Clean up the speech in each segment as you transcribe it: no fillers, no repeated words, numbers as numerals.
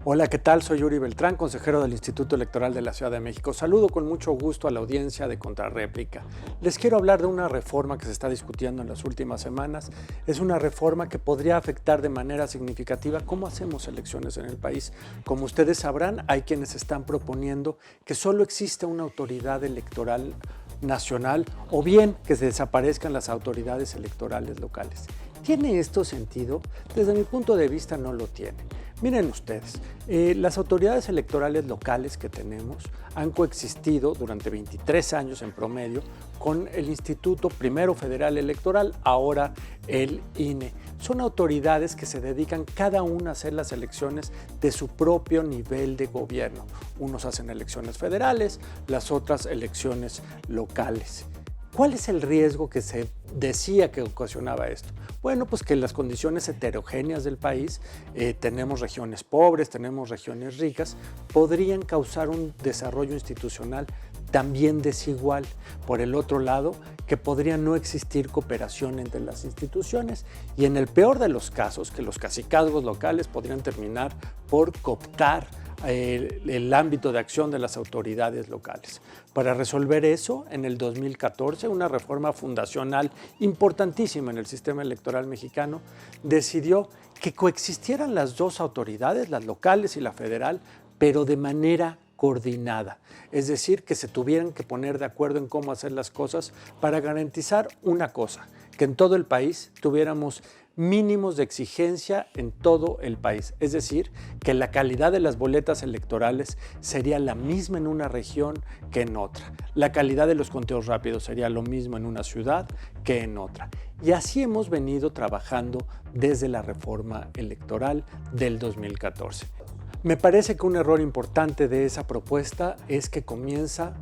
Hola, ¿qué tal? Soy Yuri Beltrán, consejero del Instituto Electoral de la Ciudad de México. Saludo con mucho gusto a la audiencia de Contrarréplica. Les quiero hablar de una reforma que se está discutiendo en las últimas semanas. Es una reforma que podría afectar de manera significativa cómo hacemos elecciones en el país. Como ustedes sabrán, hay quienes están proponiendo que solo exista una autoridad electoral nacional o bien que se desaparezcan las autoridades electorales locales. ¿Tiene esto sentido? Desde mi punto de vista no lo tiene. Miren ustedes, las autoridades electorales locales que tenemos han coexistido durante 23 años en promedio con el Instituto Primero Federal Electoral, ahora el INE. Son autoridades que se dedican cada una a hacer las elecciones de su propio nivel de gobierno. Unos hacen elecciones federales, las otras elecciones locales. ¿Cuál es el riesgo que se decía que ocasionaba esto? Bueno, pues que las condiciones heterogéneas del país, tenemos regiones pobres, tenemos regiones ricas, podrían causar un desarrollo institucional también desigual. Por el otro lado, que podría no existir cooperación entre las instituciones y en el peor de los casos, que los cacicazgos locales podrían terminar por cooptar el ámbito de acción de las autoridades locales. Para resolver eso, en el 2014, una reforma fundacional importantísima en el sistema electoral mexicano decidió que coexistieran las dos autoridades, las locales y la federal, pero de manera coordinada, es decir, que se tuvieran que poner de acuerdo en cómo hacer las cosas para garantizar una cosa, que en todo el país tuviéramos mínimos de exigencia en todo el país, es decir, que la calidad de las boletas electorales sería la misma en una región que en otra, la calidad de los conteos rápidos sería lo mismo en una ciudad que en otra. Y así hemos venido trabajando desde la reforma electoral del 2014. Me parece que un error importante de esa propuesta es que comienza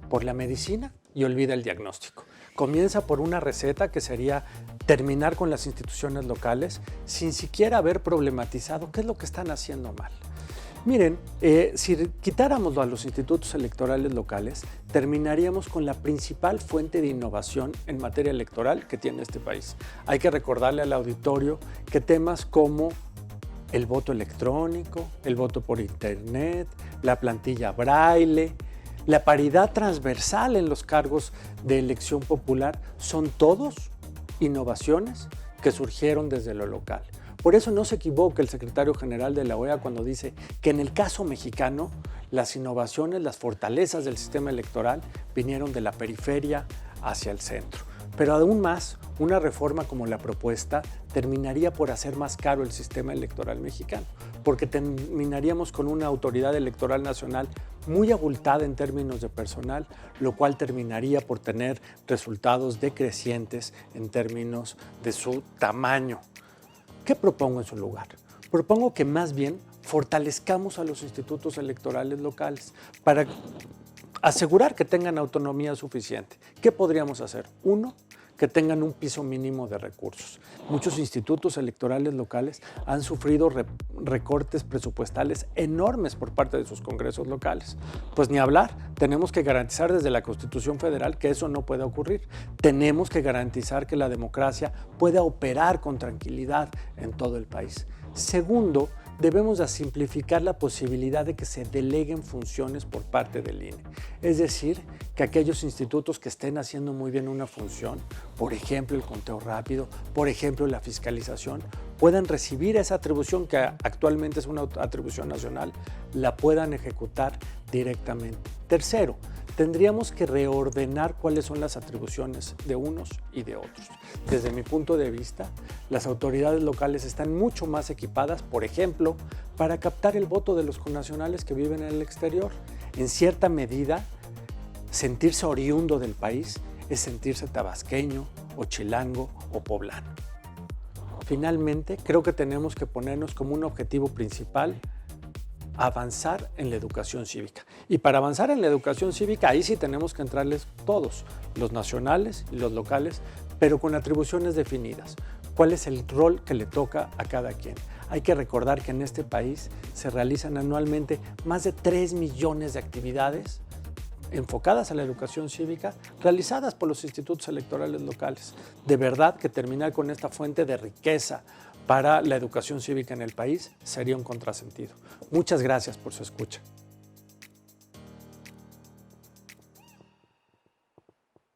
por la medicina y olvida el diagnóstico. Comienza por una receta que sería terminar con las instituciones locales sin siquiera haber problematizado qué es lo que están haciendo mal. Miren, si quitáramos a los institutos electorales locales, terminaríamos con la principal fuente de innovación en materia electoral que tiene este país. Hay que recordarle al auditorio que temas como el voto electrónico, el voto por internet, la plantilla braille, la paridad transversal en los cargos de elección popular son todos innovaciones que surgieron desde lo local. Por eso no se equivoca el secretario general de la OEA cuando dice que en el caso mexicano las innovaciones, las fortalezas del sistema electoral vinieron de la periferia hacia el centro. Pero aún más, una reforma como la propuesta terminaría por hacer más caro el sistema electoral mexicano, porque terminaríamos con una autoridad electoral nacional muy abultada en términos de personal, lo cual terminaría por tener resultados decrecientes en términos de su tamaño. ¿Qué propongo en su lugar? Propongo que más bien fortalezcamos a los institutos electorales locales para asegurar que tengan autonomía suficiente. ¿Qué podríamos hacer? Uno, que tengan un piso mínimo de recursos. Muchos institutos electorales locales han sufrido recortes presupuestales enormes por parte de sus congresos locales. Pues ni hablar, tenemos que garantizar desde la Constitución Federal que eso no pueda ocurrir. Tenemos que garantizar que la democracia pueda operar con tranquilidad en todo el país. Segundo, debemos de simplificar la posibilidad de que se deleguen funciones por parte del INE. Es decir, que aquellos institutos que estén haciendo muy bien una función, por ejemplo el conteo rápido, por ejemplo la fiscalización, puedan recibir esa atribución que actualmente es una atribución nacional, la puedan ejecutar directamente. Tercero, tendríamos que reordenar cuáles son las atribuciones de unos y de otros. Desde mi punto de vista, las autoridades locales están mucho más equipadas, por ejemplo, para captar el voto de los connacionales que viven en el exterior. En cierta medida, sentirse oriundo del país es sentirse tabasqueño o chilango o poblano. Finalmente, creo que tenemos que ponernos como un objetivo principal avanzar en la educación cívica. Y para avanzar en la educación cívica, ahí sí tenemos que entrarles todos, los nacionales y los locales, pero con atribuciones definidas. ¿Cuál es el rol que le toca a cada quien? Hay que recordar que en este país se realizan anualmente más de 3 millones de actividades enfocadas a la educación cívica, realizadas por los institutos electorales locales. De verdad que terminar con esta fuente de riqueza para la educación cívica en el país sería un contrasentido. Muchas gracias por su escucha.